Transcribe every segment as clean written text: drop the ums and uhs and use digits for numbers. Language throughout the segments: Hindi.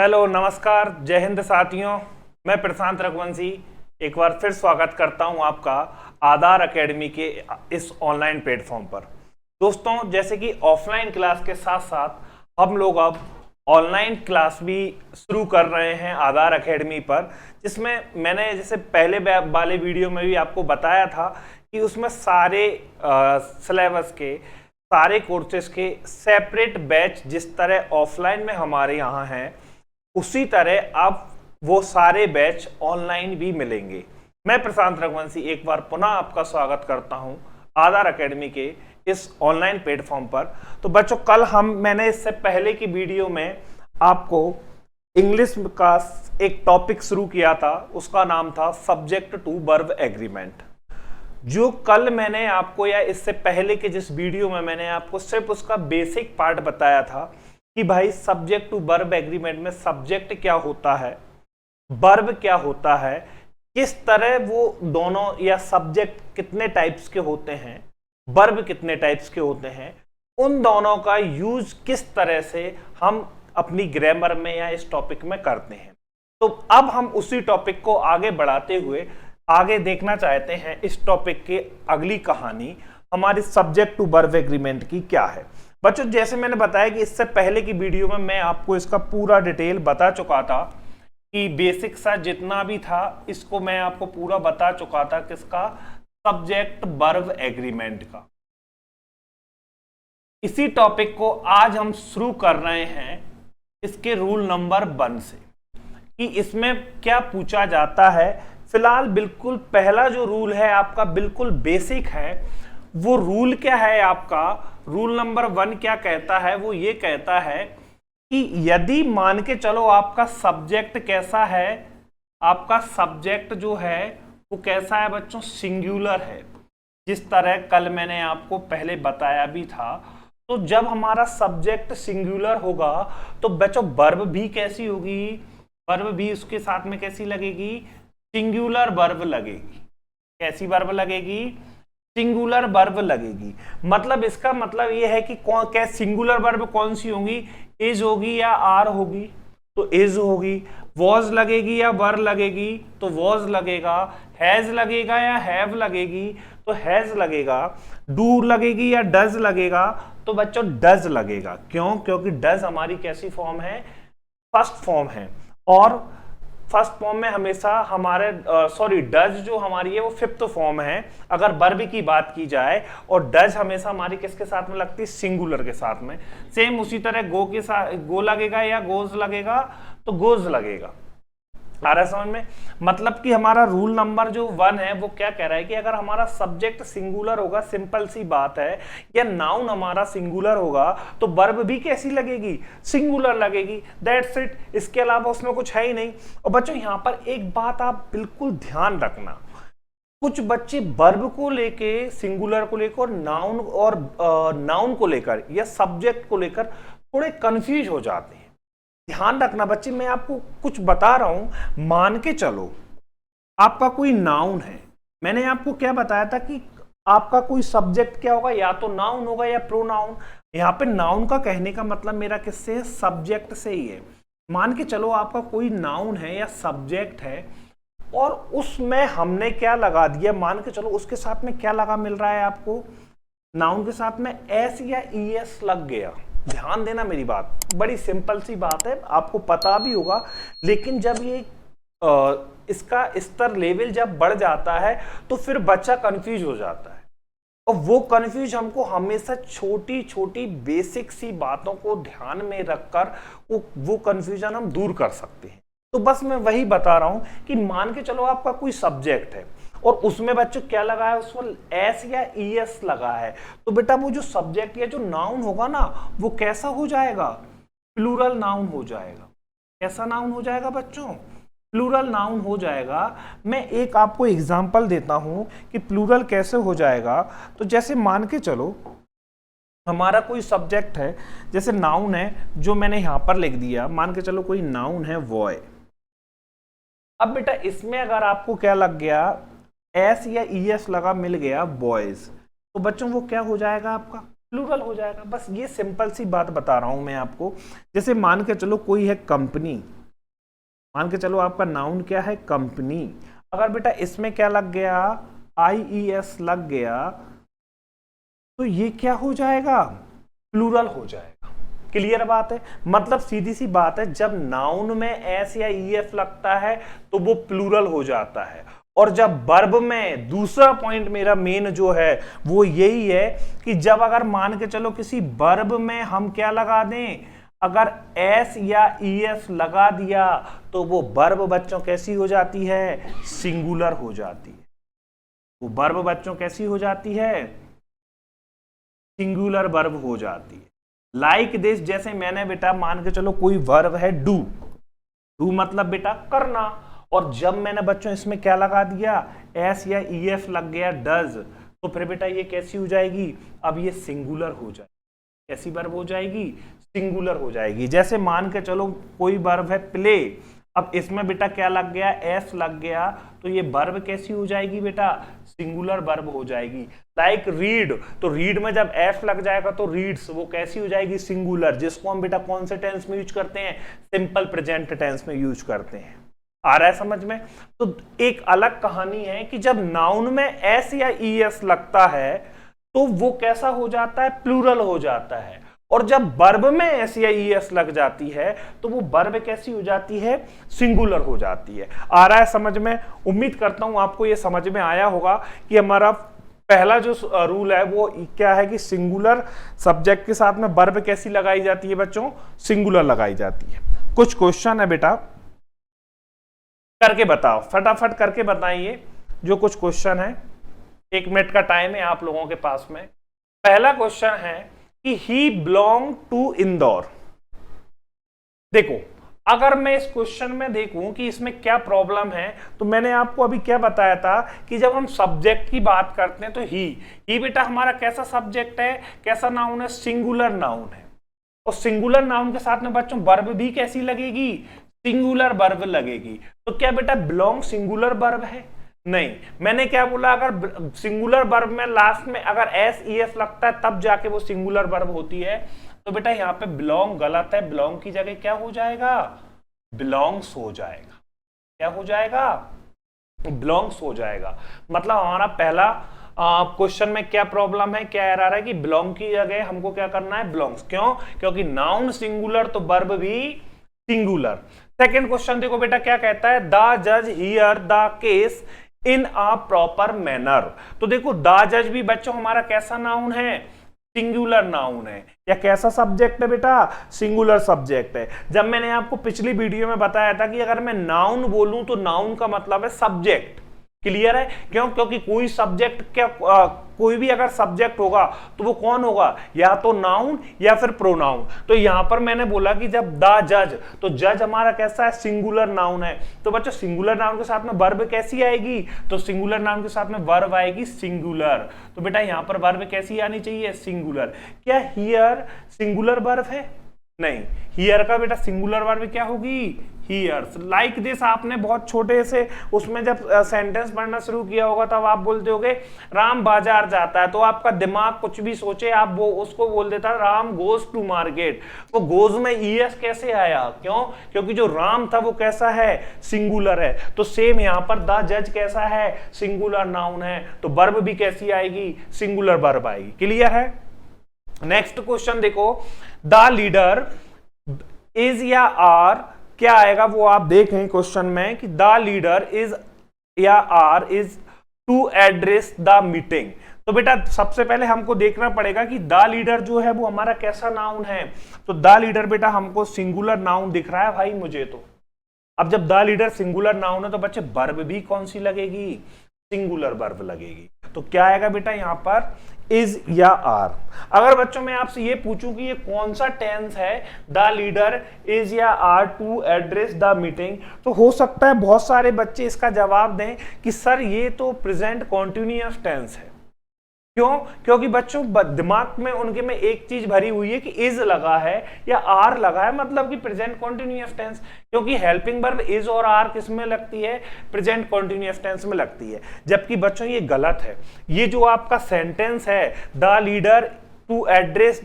हेलो, नमस्कार, जय हिंद साथियों। मैं प्रशांत रघुवंशी एक बार फिर स्वागत करता हूं आपका आधार एकेडमी के इस ऑनलाइन प्लेटफॉर्म पर। दोस्तों, जैसे कि ऑफलाइन क्लास के साथ साथ हम लोग अब ऑनलाइन क्लास भी शुरू कर रहे हैं आधार एकेडमी पर, जिसमें मैंने जैसे पहले वाले वीडियो में भी आपको बताया था कि उसमें सारे सिलेबस के सारे कोर्सेज के सेपरेट बैच जिस तरह ऑफलाइन में हमारे यहाँ हैं उसी तरह अब वो सारे बैच ऑनलाइन भी मिलेंगे। मैं प्रशांत रघुवंशी एक बार पुनः आपका स्वागत करता हूं आधार एकेडमी के इस ऑनलाइन प्लेटफॉर्म पर। तो बच्चों, कल मैंने इससे पहले की वीडियो में आपको इंग्लिश का एक टॉपिक शुरू किया था, उसका नाम था सब्जेक्ट टू वर्ब एग्रीमेंट। जो कल मैंने आपको या इससे पहले के जिस वीडियो में मैंने आपको सिर्फ उसका बेसिक पार्ट बताया था कि भाई सब्जेक्ट टू वर्ब एग्रीमेंट में सब्जेक्ट क्या होता है, वर्ब क्या होता है, किस तरह वो दोनों या सब्जेक्ट कितने टाइप्स के होते हैं, वर्ब कितने टाइप्स के होते हैं, उन दोनों का यूज किस तरह से हम अपनी ग्रामर में या इस टॉपिक में करते हैं। तो अब हम उसी टॉपिक को आगे बढ़ाते हुए आगे देखना चाहते हैं इस टॉपिक की अगली कहानी हमारी सब्जेक्ट टू वर्ब एग्रीमेंट की क्या है। बच्चों, जैसे मैंने बताया कि इससे पहले की वीडियो में मैं आपको इसका पूरा डिटेल बता चुका था कि बेसिक सा जितना भी था इसको मैं आपको पूरा बता चुका था, किसका, सब्जेक्ट वर्ब एग्रीमेंट का। इसी टॉपिक को आज हम शुरू कर रहे हैं इसके रूल नंबर 1 से कि इसमें क्या पूछा जाता है। फिलहाल बिल्कुल पहला जो रूल है आपका बिल्कुल बेसिक है। वो रूल क्या है आपका, रूल नंबर 1 क्या कहता है, वो ये कहता है कि यदि मान के चलो आपका सब्जेक्ट कैसा है, आपका सब्जेक्ट जो है वो कैसा है बच्चों, सिंगुलर है। जिस तरह कल मैंने आपको पहले बताया भी था, तो जब हमारा सब्जेक्ट सिंगुलर होगा तो बच्चों वर्ब भी कैसी होगी, वर्ब भी उसके साथ में कैसी लगेगी, सिंगुलर वर्ब लगेगी। कैसी वर्ब लगेगी, सिंगुलर वर्ब लगेगी। मतलब इसका मतलब ये है कि क्या सिंगुलर वर्ब कौन सी होगी, इज होगी या आर होगी, तो इज होगी। वॉज लगेगी या वर लगेगी, तो वॉज लगेगा। हैज लगेगा या हैव लगेगी, तो हैज लगेगा। डू लगेगी या डज लगेगा, तो बच्चों डज लगेगा। क्यों? क्योंकि डज हमारी कैसी फॉर्म है, फर्स्ट फॉर्म है, और फर्स्ट फॉर्म में हमेशा हमारे डज जो हमारी है वो फिफ्थ फॉर्म है अगर वर्ब की बात की जाए, और डज हमेशा हमारी किसके साथ में लगती है, सिंगुलर के साथ में। सेम उसी तरह गो के साथ गो लगेगा या गोज लगेगा, तो गोज लगेगा। आ रहा है समझ में? मतलब कि हमारा रूल नंबर जो 1 है वो क्या कह रहा है कि अगर हमारा सब्जेक्ट सिंगुलर होगा, सिंपल सी बात है, या नाउन हमारा सिंगुलर होगा तो वर्ब भी कैसी लगेगी, सिंगुलर लगेगी। दैट्स इट, इसके अलावा उसमें कुछ है ही नहीं। और बच्चों यहाँ पर एक बात आप बिल्कुल ध्यान रखना, कुछ बच्चे वर्ब को लेके, सिंगुलर को लेकर, नाउन को लेकर या सब्जेक्ट को लेकर थोड़े कंफ्यूज हो जाते हैं। ध्यान रखना बच्चे, मैं आपको कुछ बता रहा हूं। मान के चलो आपका कोई नाउन है, मैंने आपको क्या बताया था कि आपका कोई सब्जेक्ट क्या होगा, या तो नाउन होगा या प्रोनाउन। यहां पे नाउन का कहने का मतलब मेरा किससे है, सब्जेक्ट से ही है। मान के चलो आपका कोई नाउन है या सब्जेक्ट है और उसमें हमने क्या लगा दिया, मान के चलो उसके साथ में क्या लगा मिल रहा है आपको, नाउन के साथ में एस या ईएस लग गया। ध्यान देना मेरी बात, बड़ी सिंपल सी बात है, आपको पता भी होगा। लेकिन जब ये इसका स्तर लेवल जब बढ़ जाता है तो फिर बच्चा कंफ्यूज हो जाता है, और वो कंफ्यूज हमको हमेशा छोटी छोटी बेसिक सी बातों को ध्यान में रखकर वो कंफ्यूजन हम दूर कर सकते हैं। तो बस मैं वही बता रहा हूं कि मान के चलो आपका कोई सब्जेक्ट है और उसमें बच्चों क्या लगा है, उसमें एस या ईएस लगा है, तो बेटा वो जो सब्जेक्ट या जो नाउन होगा ना वो कैसा हो जाएगा, प्लूरल नाउन हो जाएगा। कैसा नाउन हो जाएगा बच्चों, प्लूरल नाउन हो जाएगा। मैं एक आपको एग्जांपल देता हूं कि प्लूरल कैसे हो जाएगा। तो जैसे मान के चलो हमारा कोई सब्जेक्ट है, जैसे नाउन है जो मैंने यहां पर लिख दिया, मान के चलो कोई नाउन है बॉय। अब बेटा इसमें अगर आपको क्या लग गया, एस या ईएस लगा मिल गया बॉयज, तो बच्चों वो क्या हो जाएगा आपका, प्लूरल हो जाएगा। बस ये सिंपल सी बात बता रहा हूं मैं आपको। जैसे मान के चलो कोई है कंपनी, मान के चलो आपका नाउन क्या है, कंपनी। अगर बेटा इसमें क्या लग गया, IES लग गया, तो ये क्या हो जाएगा, प्लूरल हो जाएगा। क्लियर बात है, मतलब सीधी सी बात है, जब नाउन में एस या EF लगता है तो वो प्लूरल हो जाता है। और जब वर्ब में, दूसरा पॉइंट मेरा मेन जो है वो यही है कि जब अगर मान के चलो किसी वर्ब में हम क्या लगा दें, अगर एस या ES लगा दिया तो वो वर्ब बच्चों कैसी हो जाती है, सिंगुलर हो जाती है। वो वर्ब बच्चों कैसी हो जाती है, सिंगुलर वर्ब हो जाती है। लाइक दिस, जैसे मैंने बेटा मान के चलो कोई वर्ब है डू, डू मतलब बेटा करना, और जब मैंने बच्चों इसमें क्या लगा दिया, एस या EF लग गया डज, तो फिर बेटा ये कैसी हो जाएगी, अब ये सिंगुलर हो जाएगी। कैसी वर्ब हो जाएगी, सिंगुलर हो जाएगी। जैसे मान के चलो कोई वर्ब है प्ले, अब इसमें बेटा क्या लग गया, एस लग गया, तो ये वर्ब कैसी हो जाएगी बेटा, सिंगुलर वर्ब हो जाएगी। लाइक रीड, तो रीड में जब एफ लग जाएगा तो रीड्स, वो कैसी हो जाएगी, सिंगुलर, जिसको हम बेटा कौन से टेंस में यूज करते हैं, सिंपल प्रेजेंट टेंस में यूज करते हैं। आ रहा है समझ में। तो एक अलग कहानी है कि जब नाउन में एस या ES लगता है तो वो कैसा हो जाता है, प्लूरल हो जाता है। और जब वर्ब में एस या ES लग जाती है तो वो वर्ब कैसी हो जाती है, सिंगुलर हो जाती है। आ रहा है समझ में। उम्मीद करता हूं आपको ये समझ में आया होगा कि हमारा पहला जो रूल है वो क्या है कि सिंगुलर सब्जेक्ट के साथ में वर्ब कैसी लगाई जाती है बच्चों, सिंगुलर लगाई जाती है। कुछ क्वेश्चन है बेटा, करके बताओ, फटाफट करके बताइए जो कुछ क्वेश्चन है। 1 मिनट का टाइम है आप लोगों के पास में। पहला क्वेश्चन है कि ही बिलोंग टू इंदौर। देखो अगर मैं इस क्वेश्चन में देखूं कि इसमें क्या प्रॉब्लम है, तो मैंने आपको अभी क्या बताया था कि जब हम सब्जेक्ट की बात करते हैं तो ही बेटा हमारा कैसा सब्जेक्ट है, कैसा नाउन है, सिंगुलर नाउन है। और सिंगुलर नाउन के साथ में बच्चों वर्ब भी कैसी लगेगी, सिंगुलर वर्ब लगेगी। तो क्या बेटा बिलोंग सिंगुलर वर्ब है, नहीं। मैंने क्या बोला, अगर सिंगुलर वर्ब में लास्ट में अगर एस ES लगता है तब जाके वो सिंगुलर वर्ब होती है। तो बेटा यहाँ पे बिलोंग गलत है, बिलोंग की जगह क्या हो जाएगा, बिलोंग्स हो जाएगा। क्या हो जाएगा, बिलोंग्स हो जाएगा। मतलब हमारा पहला क्वेश्चन में क्या प्रॉब्लम है, क्या एरर है कि बिलोंग की जगह हमको क्या करना है, बिलोंग्स। क्यों, क्योंकि नाउन सिंगुलर तो वर्ब भी सिंगुलर। सेकेंड क्वेश्चन देखो बेटा क्या कहता है, द जज here the case in a proper manner. तो देखो द जज भी बच्चों हमारा कैसा नाउन है, सिंगुलर नाउन है। या कैसा सब्जेक्ट है बेटा, सिंगुलर सब्जेक्ट है। जब मैंने आपको पिछली वीडियो में बताया था कि अगर मैं नाउन बोलूं तो नाउन का मतलब है सब्जेक्ट। क्लियर है, क्यों, क्योंकि कोई सब्जेक्ट क्या कोई भी अगर सब्जेक्ट होगा तो वो कौन होगा, या तो नाउन या फिर प्रोनाउन। तो यहां पर मैंने बोला कि जब द जज, तो जज हमारा कैसा है, सिंगुलर नाउन है। तो बच्चों सिंगुलर नाउन के साथ में वर्ब कैसी आएगी, तो सिंगुलर नाउन के साथ में वर्ब आएगी सिंगुलर। तो बेटा यहां पर वर्ब कैसी आनी चाहिए, सिंगुलर। क्या हियर सिंगुलर वर्ब है, नहीं। हियर का बेटा सिंगुलर वर्ब क्या होगी, हियर्स। लाइक दिस आपने बहुत छोटे से उसमें जब सेंटेंस पढ़ना शुरू किया होगा तब आप बोलते होगे राम बाजार जाता है, तो आपका दिमाग कुछ भी सोचे आप वो उसको बोल देता राम गोज टू मार्केट। वो गोज में ES कैसे आया, क्यों, क्योंकि जो राम था वो कैसा है, सिंगुलर है। तो सेम यहां पर द जज कैसा है, सिंगुलर नाउन है, तो वर्ब भी कैसी आएगी, सिंगुलर वर्ब आएगी। क्लियर है। नेक्स्ट क्वेश्चन देखो, द लीडर इज या आर, क्या आएगा वो आप देखें क्वेश्चन में कि द लीडर इज या are is to address the meeting. तो बेटा सबसे पहले हमको देखना पड़ेगा कि द लीडर जो है वो हमारा कैसा नाउन है। तो द लीडर बेटा हमको सिंगुलर नाउन दिख रहा है भाई मुझे। तो अब जब द लीडर सिंगुलर नाउन है तो बच्चे वर्ब भी कौन सी लगेगी, सिंगुलर वर्ब लगेगी। तो क्या आएगा बेटा यहां पर, इज या आर। अगर बच्चों मैं आपसे ये पूछूं कि ये कौन सा टेंस है, द लीडर इज या are to address the meeting, तो हो सकता है बहुत सारे बच्चे इसका जवाब दें कि सर ये तो प्रेजेंट कॉन्टिन्यूअस टेंस है। क्यों, क्योंकि बच्चों दिमाग में उनके में एक चीज भरी हुई है कि इज लगा है या आर लगा है, मतलब कि प्रेजेंट कॉन्टिन्यूअस टेंस। क्योंकि हेल्पिंग वर्ब इज और आर किस में लगती है, प्रेजेंट कॉन्टिन्यूअस टेंस में लगती है। जबकि बच्चों ये गलत है। ये जो आपका सेंटेंस है the leader to address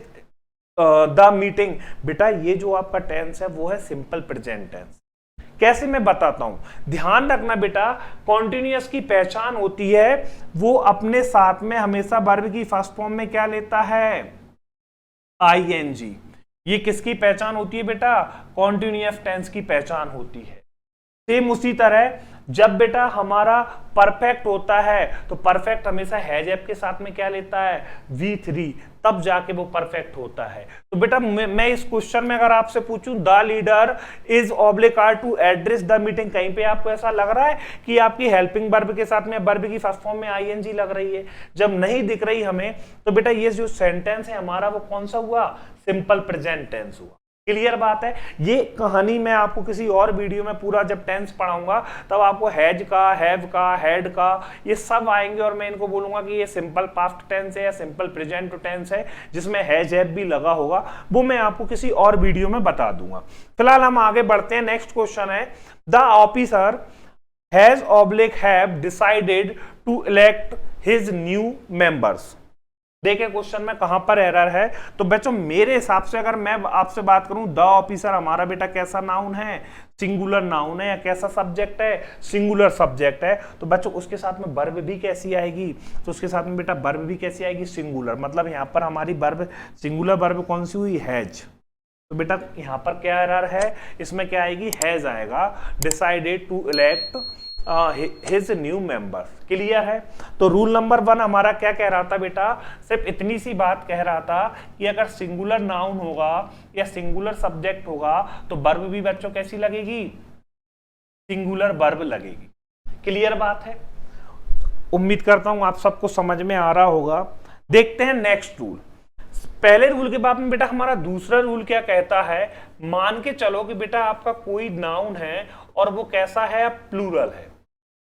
the meeting. बेटा ये जो आपका टेंस है वो है सिंपल प्रेजेंट टेंस। कैसे मैं बताता हूं, ध्यान रखना बेटा, कॉन्टिन्यूअस की पहचान होती है वो अपने साथ में हमेशा वर्ब की फर्स्ट फॉर्म में क्या लेता है, आईएनजी। ये किसकी पहचान होती है बेटा, कॉन्टिन्यूअस टेंस की पहचान होती है। सेम उसी तरह जब बेटा हमारा परफेक्ट होता है तो परफेक्ट हमेशा हैज हैव के साथ में क्या लेता है, V3, तब जाके वो परफेक्ट होता है। तो बेटा मैं इस क्वेश्चन में अगर आपसे पूछूं the leader is oblique are to address the meeting, कहीं पे आपको ऐसा लग रहा है कि आपकी हेल्पिंग वर्ब के साथ में वर्ब की फर्स्ट फॉर्म में आईएनजी लग रही है? जब नहीं दिख रही हमें तो बेटा ये जो सेंटेंस है हमारा वो कौन सा हुआ, सिंपल प्रेजेंट टेंस हुआ। क्लियर बात है। ये कहानी मैं आपको किसी और वीडियो में पूरा जब टेंस पढ़ाऊंगा तब आपको हैज का, हैव का, हैड का ये सब आएंगे और मैं इनको बोलूंगा कि ये सिंपल पास्ट टेंस है या सिंपल प्रेजेंट टेंस है जिसमें हैज हैव भी लगा होगा, वो मैं आपको किसी और वीडियो में बता दूंगा। फिलहाल हम आगे बढ़ते हैं। नेक्स्ट क्वेश्चन है the officer has oblique have decided to elect his new members. देखिए क्वेश्चन में कहां पर एरर है। तो बच्चों मेरे हिसाब से अगर मैं आपसे बात करूं द ऑफिसर हमारा बेटा कैसा नाउन है, सिंगुलर नाउन है, या कैसा सब्जेक्ट है, सिंगुलर सब्जेक्ट है। तो बच्चों उसके साथ में वर्ब भी कैसी आएगी, तो उसके साथ में बेटा वर्ब भी कैसी आएगी, सिंगुलर। मतलब यहां पर हमारी वर्ब सिंगुलर वर्ब कौन सी हुई, हैज। तो बेटा यहां पर क्या एरर है, इसमें क्या आएगी, हैज आएगा, decided to elect his new members. Clear है। तो रूल नंबर 1 हमारा क्या कह रहा था बेटा, सिर्फ इतनी सी बात कह रहा था कि अगर सिंगुलर नाउन होगा या सिंगुलर सब्जेक्ट होगा तो वर्ब भी बच्चों कैसी लगेगी, सिंगुलर वर्ब लगेगी। क्लियर बात है। उम्मीद करता हूं आप सबको समझ में आ रहा होगा। देखते हैं नेक्स्ट रूल। पहले रूल के बाद में बेटा हमारा दूसरा रूल क्या कहता है, मान के चलो कि बेटा आपका कोई नाउन है और वो कैसा है, प्लूरल है।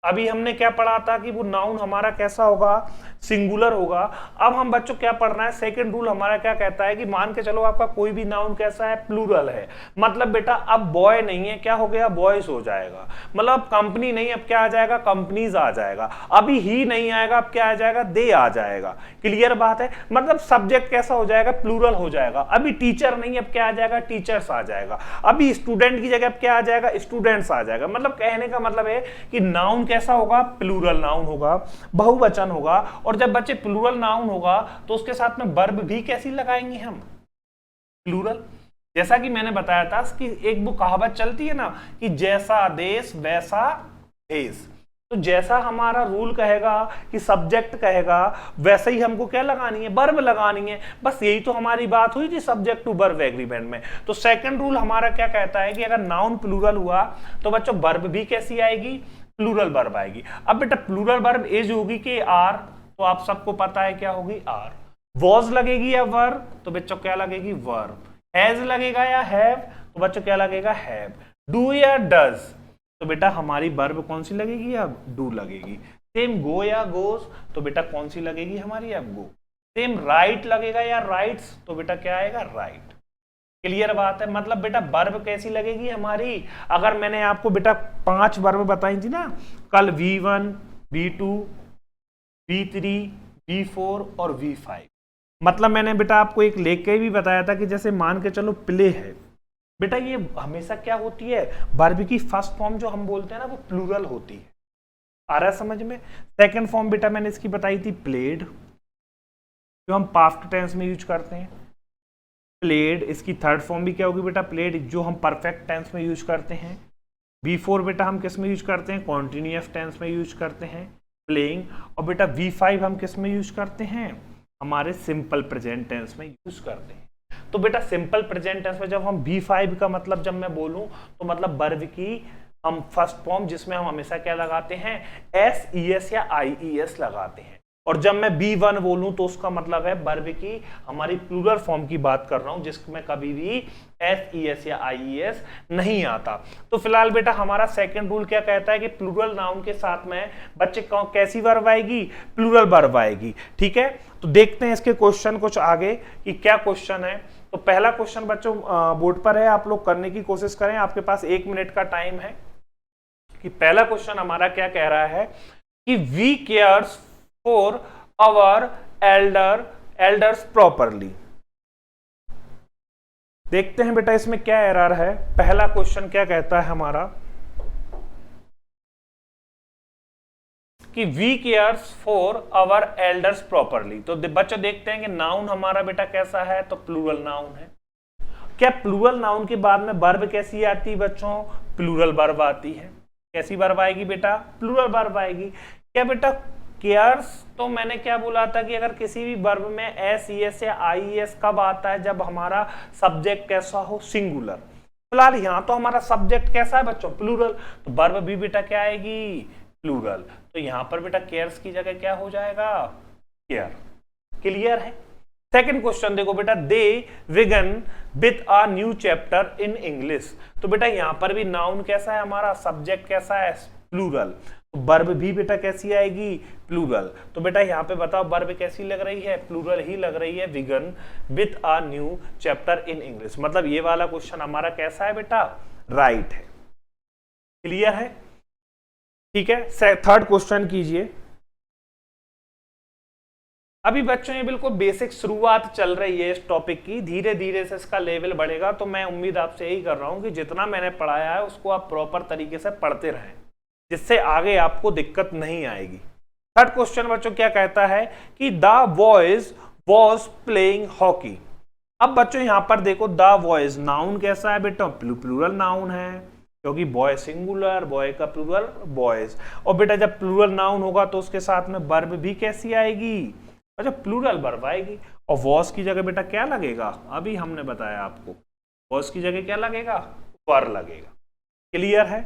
अभी हमने क्या पढ़ा था कि वो नाउन हमारा कैसा होगा, सिंगुलर होगा। अब हम बच्चों क्या पढ़ना है, सेकंड रूल हमारा क्या कहता है कि मान के चलो आपका कोई भी नाउन कैसा है, प्लूरल है। मतलब बेटा अब बॉय नहीं है, क्या हो गया, बॉयज हो जाएगा। मतलब कंपनी नहीं, अब क्या आ जाएगा, कंपनीज आ जाएगा। अभी ही नहीं आएगा, अब क्या आ जाएगा, दे आ जाएगा। क्लियर बात है। मतलब सब्जेक्ट कैसा हो जाएगा, प्लूरल हो जाएगा। अभी टीचर नहीं, अब क्या आ जाएगा, टीचर्स आ जाएगा। अभी स्टूडेंट की जगह अब क्या आ जाएगा, स्टूडेंट्स आ जाएगा। मतलब कहने का मतलब है कि नाउन कैसा होगा, प्लूरल नाउन होगा, बहुवचन होगा। और जब बच्चे प्लूरल नाउन होगा तो उसके साथ में वर्ब भी कैसी लगाएंगे हम, प्लूरल। जैसा कि मैंने बताया था कि एक वो कहावत चलती है ना कि जैसा देश वैसा भेष। तो जैसा हमारा रूल कहेगा कि सब्जेक्ट कहेगा वैसे ही हमको क्या लगानी है, वर्ब लगानी है। बस यही तो हमारी बात हुई थी सब्जेक्ट टू वर्ब एग्रीमेंट में। तो सेकंड रूल हमारा क्या कहता है कि अगर नाउन प्लूरल हुआ तो बच्चों वर्ब भी कैसी आएगी, प्लूरल वर्ब आएगी। अब बेटा प्लूरल वर्ब एज होगी कि आर, तो आप सबको पता है क्या होगी, आर। वॉज लगेगी या वर, तो बच्चों क्या लगेगी, वर्ब। हैज लगेगा या हैव, तो बच्चों क्या लगेगा, हैव। डू या डज, तो बेटा हमारी वर्ब कौन सी लगेगी, अब डू लगेगी। सेम गो या गोज, तो बेटा कौन सी लगेगी हमारी, अब गो। सेम राइट लगेगा या राइट्स, तो बेटा क्या आएगा, राइट। क्लियर बात है। मतलब बेटा वर्ब कैसी लगेगी हमारी, अगर मैंने आपको बेटा 5 वर्ब बताई थी ना कल, V1, V2, V3, V4 और V5। मतलब मैंने बेटा आपको एक लेके भी बताया था कि जैसे मान के चलो प्ले है बेटा, ये हमेशा क्या होती है, वर्ब की फर्स्ट फॉर्म जो हम बोलते हैं ना वो प्लूरल होती है। आ रहा है समझ में। सेकंड फॉर्म बेटा मैंने इसकी बताई थी प्लेड, जो हम पास्ट टेंस में यूज करते हैं, प्लेड। इसकी थर्ड फॉर्म भी क्या होगी बेटा, प्लेड, जो हम परफेक्ट टेंस में यूज करते हैं। V4 बेटा हम किस में यूज करते हैं, कॉन्टिन्यूअस टेंस में यूज करते हैं, प्लेइंग। और बेटा V5 हम किस में यूज करते हैं, हमारे सिंपल प्रेजेंट टेंस में यूज करते हैं। तो बेटा सिंपल प्रेजेंट टेंस में जब हम V5 का मतलब जब मैं बोलूं तो मतलब वर्ब की हम फर्स्ट फॉर्म जिसमें हम हमेशा क्या लगाते हैं, SES या IES लगाते हैं। और जब मैं B1 बोलूं तो उसका मतलब है वर्ब की हमारी प्लूरल फॉर्म की बात कर रहा हूं जिसमें कभी भी SES या IES नहीं आता। तो फिलहाल बेटा हमारा सेकंड रूल क्या कहता है कि प्लूरल नाउन के साथ में बच्चे कैसी वर्ब आएगी, प्लूरल वर्ब आएगी। ठीक है। तो देखते हैं इसके क्वेश्चन कुछ आगे कि क्या क्वेश्चन है। तो पहला क्वेश्चन बच्चों बोर्ड पर है, आप लोग करने की कोशिश करें, आपके पास 1 मिनट का टाइम है। कि पहला क्वेश्चन हमारा क्या कह रहा है कि we cares for our elder elders properly. देखते हैं बेटा इसमें क्या एरर है। पहला क्वेश्चन क्या कहता है हमारा कि we cares for our elders properly. तो बच्चों देखते हैं कि नाउन हमारा बेटा कैसा है, तो प्लूरल नाउन है। क्या प्लूरल नाउन के बाद में वर्ब कैसी आती है बच्चों, प्लूरल वर्ब आती है। कैसी वर्ब आएगी बेटा, प्लूरल वर्ब आएगी। क्या बेटा केयर्स, तो मैंने क्या बोला था कि अगर किसी भी वर्ब में एस ई एस या आई एस कब आता है, जब हमारा सब्जेक्ट कैसा हो, सिंगुलर। फिलहाल यहाँ तो हमारा सब्जेक्ट कैसा है बच्चों, प्लूरल, तो वर्ब भी बेटा क्या आएगी, प्लूरल। तो यहां पर बेटा केयर्स की जगह क्या हो जाएगा, केयर। क्लियर है। सेकंड क्वेश्चन देखो बेटा, दे विगन with a new chapter in English. तो बेटा यहां पर भी नाउन कैसा है हमारा, सब्जेक्ट कैसा है, प्लूरल। तो वर्ब भी बेटा कैसी आएगी, प्लूरल। तो बेटा यहां पे बताओ वर्ब कैसी लग रही है, प्लूरल ही लग रही है, vegan with a new chapter in English. मतलब ये वाला क्वेश्चन हमारा कैसा है बेटा, राइट है। क्लियर है, ठीक है। थर्ड क्वेश्चन कीजिए। अभी बच्चों ये बिल्कुल बेसिक शुरुआत चल रही है इस टॉपिक की, धीरे धीरे से इसका लेवल बढ़ेगा। तो मैं उम्मीद आपसे यही कर रहा हूं कि जितना मैंने पढ़ाया है उसको आप प्रॉपर तरीके से पढ़ते रहें, जिससे आगे आपको दिक्कत नहीं आएगी। थर्ड क्वेश्चन बच्चों क्या कहता है कि the boys was playing hockey. अब बच्चों यहां पर देखो, द बॉयज नाउन कैसा है बेटा, प्लूरल नाउन है, क्योंकि बॉय सिंगुलर, बॉय का प्लूरल बॉयज। और बेटा जब प्लूरल नाउन होगा तो उसके साथ में वर्ब भी कैसी आएगी, अच्छा प्लूरल वर्ब आएगी। और वॉज की जगह बेटा क्या लगेगा, अभी हमने बताया आपको, वॉज की जगह क्या लगेगा, वर लगेगा। क्लियर है।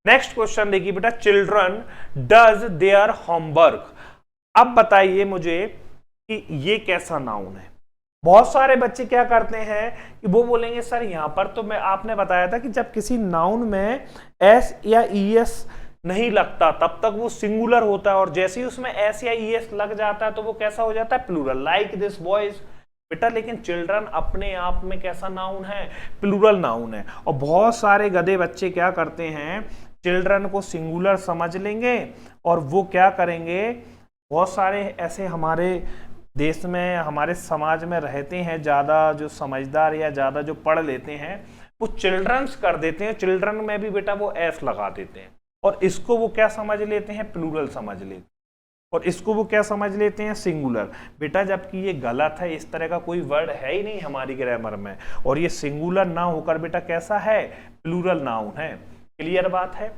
नेक्स्ट क्वेश्चन देखिए बेटा, चिल्ड्रन डज देयर होमवर्क। अब बताइए मुझे कि ये कैसा नाउन है। बहुत सारे बच्चे क्या करते हैं कि वो बोलेंगे सर यहां पर तो मैं, आपने बताया था कि जब किसी नाउन में एस या ई एस नहीं लगता तब तक वो सिंगुलर होता है, और जैसे ही उसमें एस या ई एस लग जाता है तो वो कैसा हो जाता है, प्लूरल। Like this boys. बेटा लेकिन चिल्ड्रन अपने आप में कैसा नाउन है, प्लूरल नाउन है। और बहुत सारे गधे बच्चे क्या करते हैं, चिल्ड्रन को सिंगुलर समझ लेंगे और वो क्या करेंगे, बहुत सारे ऐसे हमारे देश में, हमारे समाज में रहते हैं ज्यादा जो समझदार या ज्यादा जो पढ़ लेते हैं, वो चिल्ड्रंस कर देते हैं, चिल्ड्रन में भी बेटा वो एस लगा देते हैं, और इसको वो क्या समझ लेते हैं, प्लूरल समझ लेते हैं, और इसको वो क्या समझ लेते हैं, सिंगुलर। बेटा जबकि ये गलत है, इस तरह का कोई वर्ड है ही नहीं हमारी ग्रामर में, और ये सिंगुलर ना होकर बेटा कैसा है, प्लूरल नाउन है। क्लियर बात है।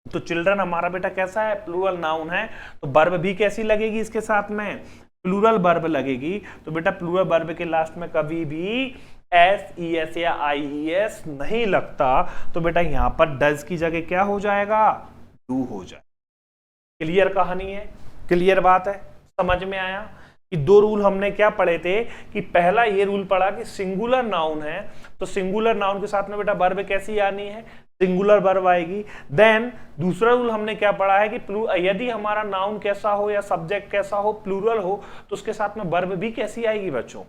तो चिल्ड्रन हमारा बेटा कैसा है, प्लूरल नाउन है। तो वर्ब भी कैसी लगेगी इसके साथ में, प्लूरल वर्ब लगेगी। तो बेटा प्लूरल वर्ब के लास्ट में कभी भी एस ई एस या आई ई एस नहीं लगता, तो बेटा यहां पर डज की जगह क्या हो जाएगा, डू हो जाए। क्लियर कहानी है, क्लियर बात है, समझ में आया कि दो रूल हमने क्या पढ़े थे कि पहला ये रूल पढ़ा कि सिंगुलर नाउन है तो सिंगुलर नाउन के साथ में बेटा वर्ब कैसी आनी है, सिंगुलर वर्ब आएगी। देन दूसरा रूल हमने क्या पढ़ा है कि यदि हमारा नाउन कैसा हो या सब्जेक्ट कैसा हो, प्लूरल हो, तो उसके साथ में वर्ब भी कैसी आएगी बच्चों,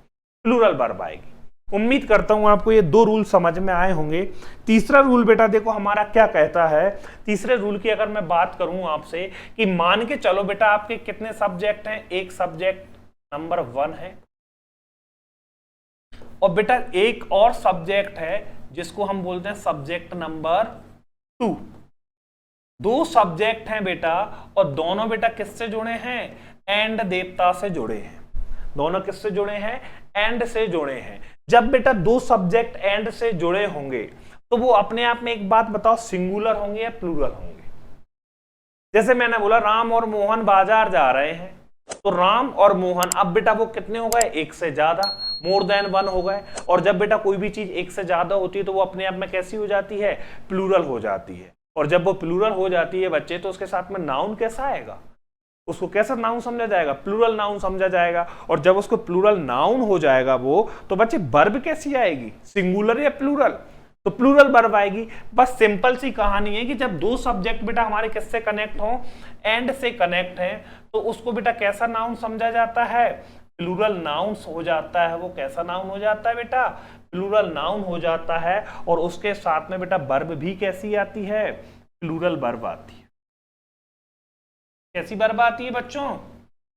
प्लूरल वर्ब आएगी। उम्मीद करता हूं आपको ये दो रूल समझ में आए होंगे। तीसरा रूल बेटा देखो हमारा क्या कहता है। तीसरे रूल की अगर मैं बात करूं आपसे कि मान के चलो बेटा आपके कितने सब्जेक्ट हैं, एक सब्जेक्ट नंबर 1 है, और बेटा एक और सब्जेक्ट है जिसको हम बोलते हैं सब्जेक्ट नंबर 2। दो सब्जेक्ट हैं बेटा, और दोनों बेटा किससे जुड़े हैं, एंड देवता से जुड़े हैं। दोनों किससे जुड़े हैं, एंड से जुड़े हैं। जब बेटा दो सब्जेक्ट एंड से जुड़े होंगे तो वो अपने आप में एक बात बताओ, सिंगुलर होंगे या प्लूरल होंगे। जैसे मैंने बोला राम और मोहन बाजार जा रहे हैं, तो राम और मोहन, अब बेटा वो कितने हो गए, एक से ज्यादा, मोर देन 1 हो गए। और जब बेटा कोई भी चीज एक से ज्यादा होती है तो वो अपने आप में कैसी हो जाती है, प्लूरल हो जाती है। और जब वो प्लूरल हो जाती है बच्चे, तो उसके साथ में नाउन कैसा आएगा, उसको कैसा नाउन समझा जाएगा, प्लूरल नाउन समझा जाएगा। और जब उसको प्लूरल नाउन हो जाएगा वो, तो बच्चे वर्ब कैसी आएगी, सिंगुलर या प्लूरल, तो प्लूरल वर्ब आएगी। बस सिंपल सी कहानी है कि जब दो सब्जेक्ट बेटा हमारे किससे कनेक्ट हो, एंड से कनेक्ट है, तो उसको बेटा कैसा नाउन समझा जाता है, प्लूरल नाउन हो जाता है। वो कैसा नाउन हो जाता है बेटा, प्लूरल नाउन हो जाता है। और उसके साथ में बेटा वर्ब भी कैसी आती है, प्लूरल वर्ब आती है। कैसी वर्ब आती है बच्चों,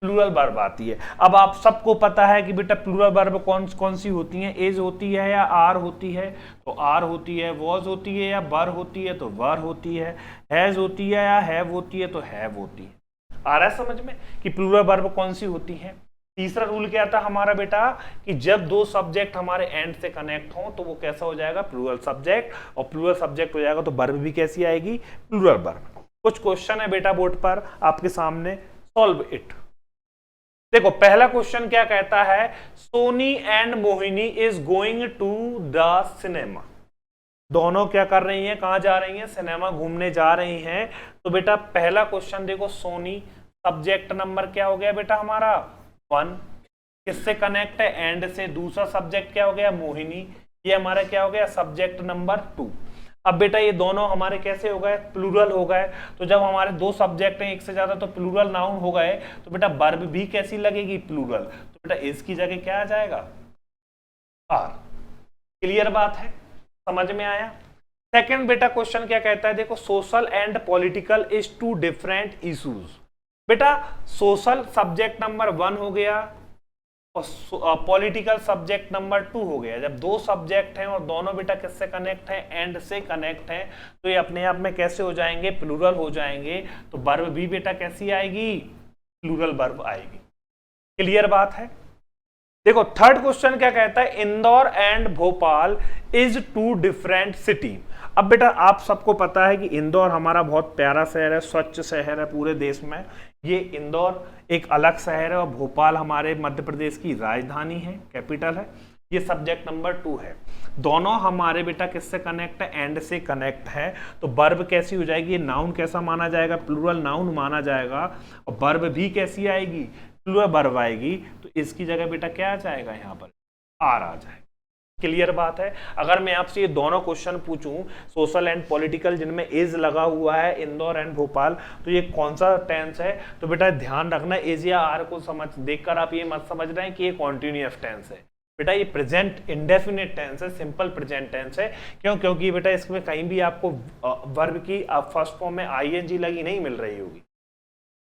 प्लूरल वर्ब आती है। अब आप सबको पता है कि बेटा प्लूरल वर्ब कौन कौन सी होती हैं, इज होती है या आर होती है, तो आर होती है, वॉज होती है या वर होती है, तो वर होती है, हैज होती है या हैव होती है, तो हैव होती है। आ रहा है समझ में कि प्लूरल वर्ब कौन सी होती है। तीसरा रूल क्या था हमारा बेटा कि जब दो सब्जेक्ट हमारे एंड से कनेक्ट हों तो वो कैसा हो जाएगा, प्लूरल सब्जेक्ट, और प्लूरल सब्जेक्ट हो जाएगा तो वर्ब भी कैसी आएगी, प्लूरल वर्ब। कुछ क्वेश्चन है बेटा बोर्ड पर आपके सामने, सॉल्व इट। देखो पहला क्वेश्चन क्या कहता है, Soni and Mohini is going to the cinema. दोनों क्या कर रही हैं, कहां जा रही हैं, सिनेमा घूमने जा रही हैं। तो बेटा पहला क्वेश्चन देखो, सोनी सब्जेक्ट नंबर क्या हो गया बेटा हमारा 1, किससे कनेक्ट है, एंड से। दूसरा सब्जेक्ट क्या हो गया, मोहिनी, ये हमारा क्या हो गया, सब्जेक्ट नंबर 2। अब बेटा ये दोनों हमारे कैसे हो गए, प्लूरल हो गए। तो जब हमारे दो सब्जेक्ट हैं एक से ज्यादा तो प्लूरल नाउन हो गए, तो बेटा वर्ब भी कैसी लगेगी, प्लूरल। तो बेटा इसकी जगह क्या आ जाएगा, आर। क्लियर बात है, समझ में आया। सेकंड बेटा क्वेश्चन क्या कहता है, देखो social and political is two different issues. बेटा सोशल सब्जेक्ट नंबर 1 हो गया और पॉलिटिकल सब्जेक्ट नंबर 2 हो गया। जब दो सब्जेक्ट हैं और दोनों बेटा किससे कनेक्ट हैं, एंड से कनेक्ट हैं, तो ये अपने आप में कैसे हो जाएंगे, प्लूरल हो जाएंगे। तो वर्ब भी बेटा कैसी आएगी, प्लूरल वर्ब आएगी। क्लियर बात है। देखो थर्ड क्वेश्चन क्या कहता है, Indore and Bhopal is two different city. अब बेटा आप सबको पता है कि इंदौर हमारा बहुत प्यारा शहर है, स्वच्छ शहर है पूरे देश में। ये इंदौर एक अलग शहर है और भोपाल हमारे मध्य प्रदेश की राजधानी है, कैपिटल है। ये सब्जेक्ट नंबर 2 है। दोनों हमारे बेटा किससे कनेक्ट है, एंड से कनेक्ट है। तो वर्ब कैसी हो जाएगी, ये नाउन कैसा माना जाएगा, प्लूरल नाउन माना जाएगा। और वर्ब भी कैसी आएगी, प्लूरल वर्ब आएगी। तो इसकी जगह बेटा क्या आ जाएगा, यहाँ पर आर आ जाएगा। क्लियर बात है। अगर मैं आपसे ये दोनों क्वेश्चन पूछूं, सोशल एंड पॉलिटिकल जिनमें इज लगा हुआ है, इंदौर एंड भोपाल, तो ये कौन सा टेंस है, तो बेटा ध्यान रखना इज या आर को समझ देखकर आप ये मत समझ रहे हैं कि ये कॉन्टिन्यूअस टेंस है। बेटा ये प्रेजेंट इंडेफिनिट टेंस है, सिंपल प्रेजेंट टेंस है। क्यों, क्योंकि बेटा इसमें कहीं भी आपको वर्ब की फर्स्ट फॉर्म में आईएनजी लगी नहीं मिल रही होगी,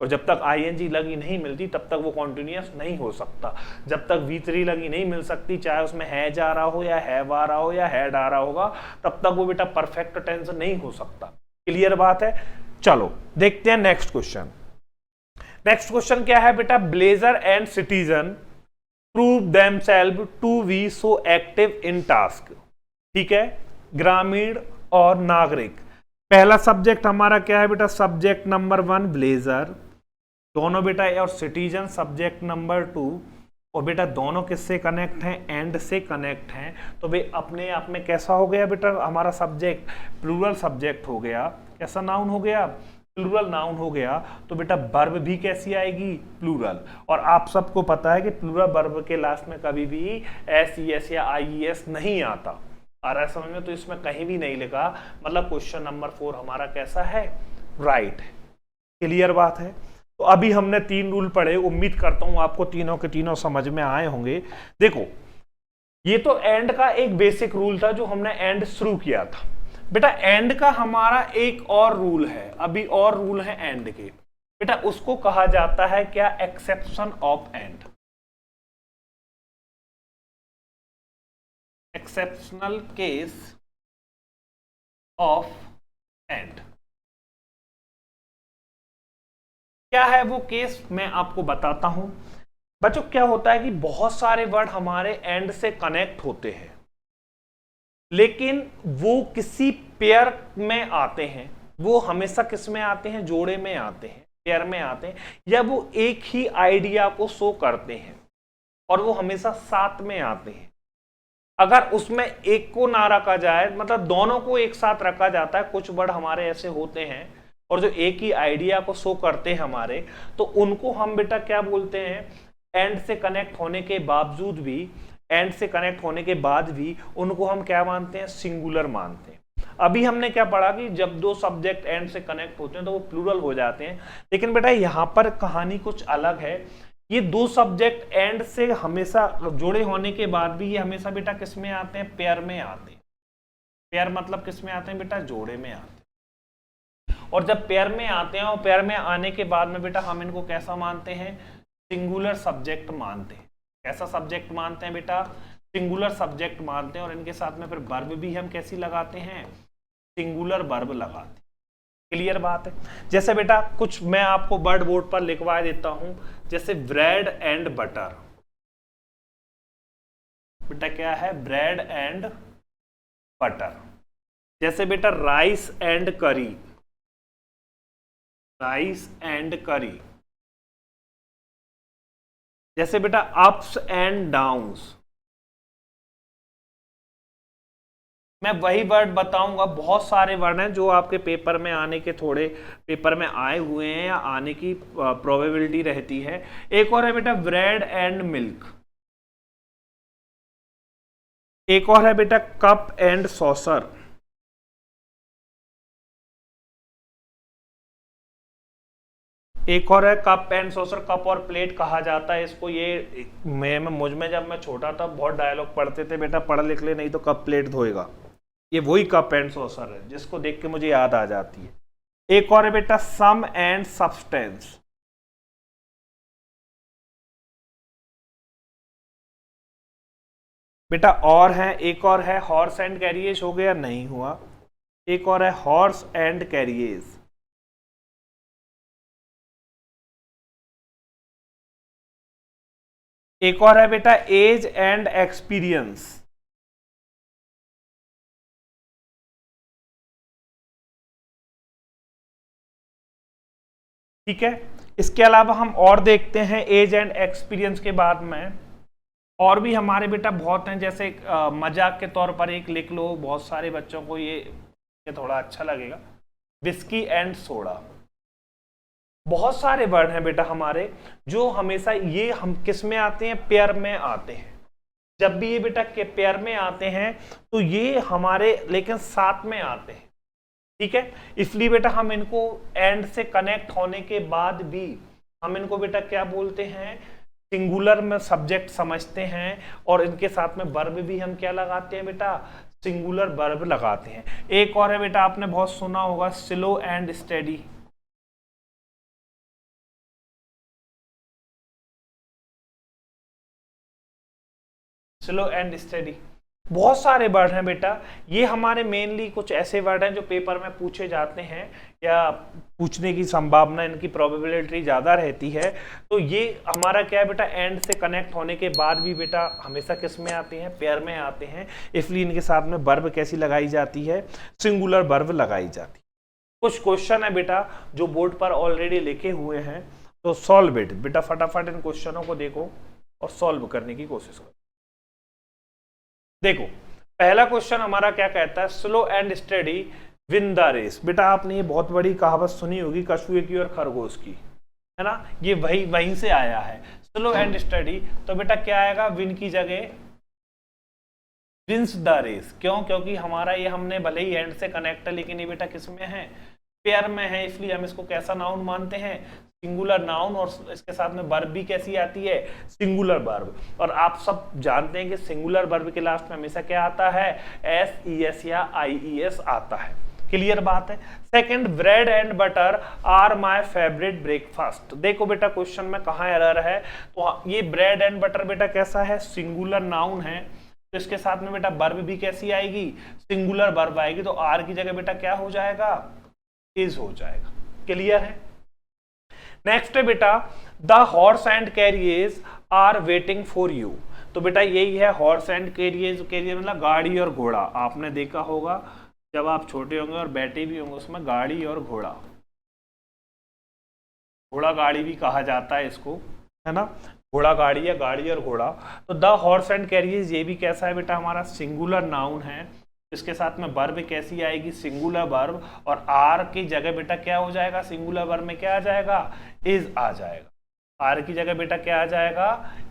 और जब तक आईएनजी लगी नहीं मिलती तब तक वो कॉन्टिन्यूअस नहीं हो सकता। जब तक V3 लगी नहीं मिल सकती, चाहे उसमें हैज आ रहा हो या हैव आ रहा हो या हैड आ रहा होगा, तब तक वो बेटा परफेक्ट टेंस नहीं हो सकता। क्लियर बात है। चलो देखते हैं नेक्स्ट क्वेश्चन। नेक्स्ट क्वेश्चन क्या है बेटा, villager and citizen prove themselves to be so active in task. ठीक है, ग्रामीण और नागरिक। पहला सब्जेक्ट हमारा क्या है बेटा, सब्जेक्ट नंबर 1 ब्लेजर, दोनों बेटा, और सिटीजन सब्जेक्ट नंबर 2। और बेटा दोनों किससे कनेक्ट हैं, एंड से कनेक्ट हैं। तो वे अपने आप में कैसा हो गया बेटा हमारा सब्जेक्ट, प्लूरल सब्जेक्ट हो गया। कैसा नाउन हो गया, प्लूरल नाउन हो गया। तो बेटा वर्ब भी कैसी आएगी, प्लूरल। और आप सबको पता है कि प्लूरल वर्ब के लास्ट में कभी भी SES या IES नहीं आता। आ रहा है समझ में। तो इसमें कहीं भी नहीं लिखा, मतलब क्वेश्चन नंबर 4 हमारा कैसा है, राइट है। क्लियर बात है। तो अभी हमने 3 रूल पढ़े, उम्मीद करता हूं आपको तीनों के तीनों समझ में आए होंगे। देखो ये तो एंड का एक बेसिक रूल था जो हमने एंड शुरू किया था। बेटा एंड का हमारा एक और रूल है, अभी और रूल है एंड के। बेटा उसको कहा जाता है क्या, exception of and, exceptional case of and. क्या है वो केस, मैं आपको बताता हूं। बच्चों क्या होता है कि बहुत सारे वर्ड हमारे एंड से कनेक्ट होते हैं, लेकिन वो किसी पेयर में आते हैं। वो हमेशा किस में आते हैं, जोड़े में आते हैं, पेयर में आते हैं, या वो एक ही आइडिया को शो करते हैं और वो हमेशा साथ में आते हैं। अगर उसमें एक को ना रखा जाए, मतलब दोनों को एक साथ रखा जाता है। कुछ वर्ड हमारे ऐसे होते हैं और जो एक ही आइडिया को शो करते हैं हमारे, तो उनको हम बेटा क्या बोलते हैं, एंड से कनेक्ट होने के बावजूद भी, एंड से कनेक्ट होने के बाद भी उनको हम क्या मानते हैं, सिंगुलर मानते हैं। अभी हमने क्या पढ़ा कि जब दो सब्जेक्ट एंड से कनेक्ट होते हैं तो वो प्लूरल हो जाते हैं। लेकिन बेटा यहाँ पर कहानी कुछ अलग है। ये दो सब्जेक्ट एंड से हमेशा जुड़े होने के बाद भी ये हमेशा बेटा किस में आते हैं, पेयर में आते हैं। पेयर मतलब किस में आते हैं बेटा, जोड़े में आते हैं। और जब पेयर में आते हैं और पेयर में आने के बाद में बेटा हम इनको कैसा मानते हैं, सिंगुलर सब्जेक्ट मानते हैं। कैसा सब्जेक्ट मानते हैं बेटा? सिंगुलर सब्जेक्ट मानते हैं, और इनके साथ में फिर वर्ब भी हम कैसी लगाते हैं? सिंगुलर वर्ब लगाते हैं। क्लियर बात है? जैसे बेटा कुछ मैं आपको वर्ड बोर्ड पर लिखवा देता हूं, जैसे ब्रेड एंड बटर। बेटा क्या है? Bread and butter. जैसे बेटा राइस एंड करी, राइस एंड करी। जैसे बेटा अप्स एंड डाउन्स। मैं वही वर्ड बताऊंगा, बहुत सारे वर्ड हैं जो आपके पेपर में आने के, थोड़े पेपर में आए हुए हैं या आने की प्रोबेबिलिटी रहती है। एक और है बेटा ब्रेड एंड मिल्क। एक और है बेटा कप एंड सॉसर। एक और है कप एंड सॉसर। कप और प्लेट कहा जाता है इसको। ये मुझ में जब मैं छोटा था बहुत डायलॉग पढ़ते थे, बेटा पढ़ लिख ले नहीं तो कप प्लेट धोएगा। ये वही कप एंड सॉसर है जिसको देख के मुझे याद आ जाती है। एक और है बेटा सम एंड सब्सटेंस। बेटा और है, एक और है हॉर्स एंड कैरियज। हो गया? नहीं हुआ। एक और है हॉर्स एंड कैरियज। एक और है बेटा एज एंड एक्सपीरियंस। ठीक है, इसके अलावा हम और देखते हैं एज एंड एक्सपीरियंस के बाद में। और भी हमारे बेटा बहुत हैं, जैसे मजाक के तौर पर एक लिख लो, बहुत सारे बच्चों को ये थोड़ा अच्छा लगेगा, विस्की एंड सोडा। बहुत सारे वर्ड हैं बेटा हमारे जो हमेशा ये हम किस में आते हैं? पेयर में आते हैं। जब भी ये बेटा के पेयर में आते हैं तो ये हमारे लेकिन साथ में आते हैं। ठीक है, इसलिए बेटा हम इनको एंड से कनेक्ट होने के बाद भी हम इनको बेटा क्या बोलते हैं? सिंगुलर में सब्जेक्ट समझते हैं, और इनके साथ में वर्ब भी हम क्या लगाते हैं बेटा? सिंगुलर वर्ब लगाते हैं। एक और है बेटा, आपने बहुत सुना होगा slow and steady. Slow and steady. बहुत सारे वर्ड हैं बेटा, ये हमारे मेनली कुछ ऐसे वर्ड हैं जो पेपर में पूछे जाते हैं या पूछने की संभावना, इनकी प्रोबेबिलिटी ज़्यादा रहती है। तो ये हमारा क्या है बेटा? एंड से कनेक्ट होने के बाद भी बेटा हमेशा किस में आते हैं? पेयर में आते हैं। इसलिए इनके साथ में वर्ब कैसी लगाई जाती है? सिंगुलर वर्ब लगाई जाती है। कुछ क्वेश्चन है बेटा जो बोर्ड पर ऑलरेडी लिखे हुए हैं, तो सॉल्व इट। बेटा फटाफट इन क्वेश्चनों को देखो और सॉल्व करने की कोशिश करो। देखो पहला क्वेश्चन हमारा क्या कहता है? Slow and steady win the race. बेटा आपने ये बहुत बड़ी कहावत सुनी होगी कछुए की और खरगोश की, है ना? ये वहीं से आया है, स्लो एंड स्टेडी। तो बेटा क्या आएगा? विन की जगह विंस द रेस। क्यों? क्योंकि हमारा ये हमने भले ही एंड से कनेक्ट है, लेकिन ये बेटा किस में है? पेयर में है, इसलिए हम इसको कैसा नाउन मानते हैं? Singular noun. और इसके साथ में वर्ब भी कैसी आती है? Singular verb. और आप सब जानते हैं कि सिंगुलर वर्ब के लास्ट में हमेशा क्या आता है? SES या IES आता है। क्लियर बात है? Second, bread and butter are my favourite breakfast. देखो बेटा क्वेश्चन में कहाँ एरर है? तो ये ब्रेड एंड बटर बेटा कैसा है? सिंगुलर नाउन है, तो इसके साथ में बेटा वर्ब भी कैसी आएगी? सिंगुलर वर्ब आएगी। तो आर की जगह बेटा क्या हो जाएगा? इज हो जाएगा। क्लियर है? नेक्स्ट है बेटा the horse and carriage are waiting for you. तो बेटा यही है हॉर्स एंड कैरियज। कैरियज मतलब गाड़ी और घोड़ा। आपने देखा होगा जब आप छोटे होंगे और बैठे भी होंगे उसमें गाड़ी और घोड़ा, घोड़ा गाड़ी भी कहा जाता है इसको, है ना? घोड़ा गाड़ी या गाड़ी और घोड़ा। तो द हॉर्स एंड कैरियज ये भी कैसा है बेटा? हमारा सिंगुलर नाउन है। इसके साथ में वर्ब कैसी आएगी? Singular verb. और आर की जगह बेटा क्या हो जाएगा? सिंगुलर वर्ब में क्या आ जाएगा? इज आ जाएगा। आर की जगह बेटा क्या आ जाएगा?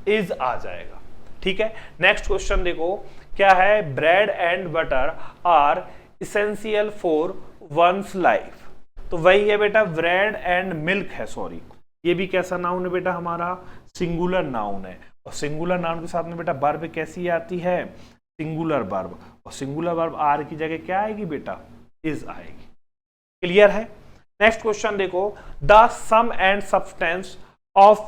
इज आ जाएगा। ठीक है, नेक्स्ट क्वेश्चन देखो क्या है? Bread and butter are essential for one's life. तो वही है बेटा ब्रेड एंड मिल्क है, सॉरी, ये भी कैसा नाउन है बेटा? हमारा सिंगुलर नाउन है। और सिंगुलर नाउन के साथ में बेटा वर्ब कैसी आती है? Singular verb. और सिंगुलर वर्ब आर की जगह क्या आएगी बेटा? इज आएगी। क्लियर है? नेक्स्ट क्वेश्चन देखो the sum and substance of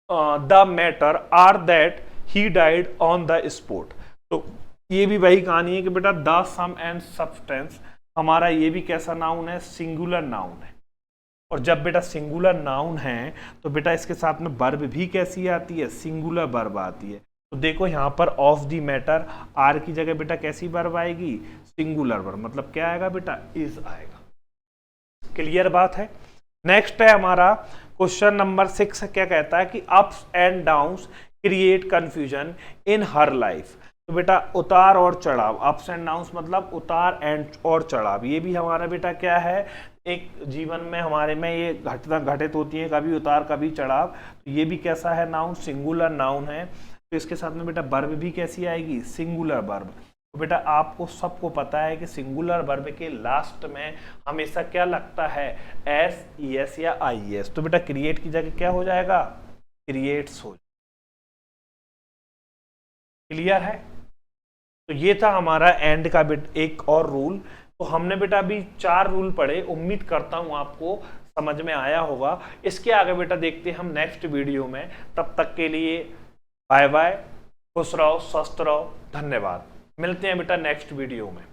the matter are that he died on the spot. तो ये भी वही कहानी है कि बेटा द सम एंड सब्सटेंस हमारा ये भी कैसा नाउन है, सिंगुलर नाउन है। और जब बेटा सिंगुलर नाउन है तो बेटा इसके साथ में वर्ब भी कैसी आती है, सिंगुलर वर्ब आती है। तो देखो यहाँ पर ऑफ द मैटर आर की जगह बेटा कैसी वर्ब आएगी, सिंगुलर वर्ब, मतलब क्या आएगा बेटा, इज आएगा। क्लियर बात है। नेक्स्ट है हमारा क्वेश्चन नंबर 6 क्या कहता है कि ups and downs create confusion in her life. तो बेटा उतार और चढ़ाव, अप्स एंड डाउन्स मतलब उतार एंड और चढ़ाव, ये भी हमारा बेटा क्या है, एक जीवन में हमारे में ये घटना घटित होती है, कभी उतार कभी चढ़ाव। तो ये भी कैसा है, नाउन, सिंगुलर नाउन है। तो इसके साथ में बेटा वर्ब भी कैसी आएगी, सिंगुलर वर्ब। तो बेटा आपको सबको पता है कि सिंगुलर वर्ब के लास्ट में हमेशा क्या लगता है, एस, ईएस या आईएस। तो बेटा क्रिएट की जगह क्या हो जाएगा, क्रिएट्स हो। क्लियर है। तो ये था हमारा एंड का एक और रूल। तो हमने बेटा अभी 4 रूल पढ़े, उम्मीद करता हूं आपको समझ में आया होगा। इसके आगे बेटा देखते हैं हम नेक्स्ट वीडियो में। तब तक के लिए बाय बाय, खुश रहो, स्वस्थ रहो, धन्यवाद। मिलते हैं बेटा नेक्स्ट वीडियो में।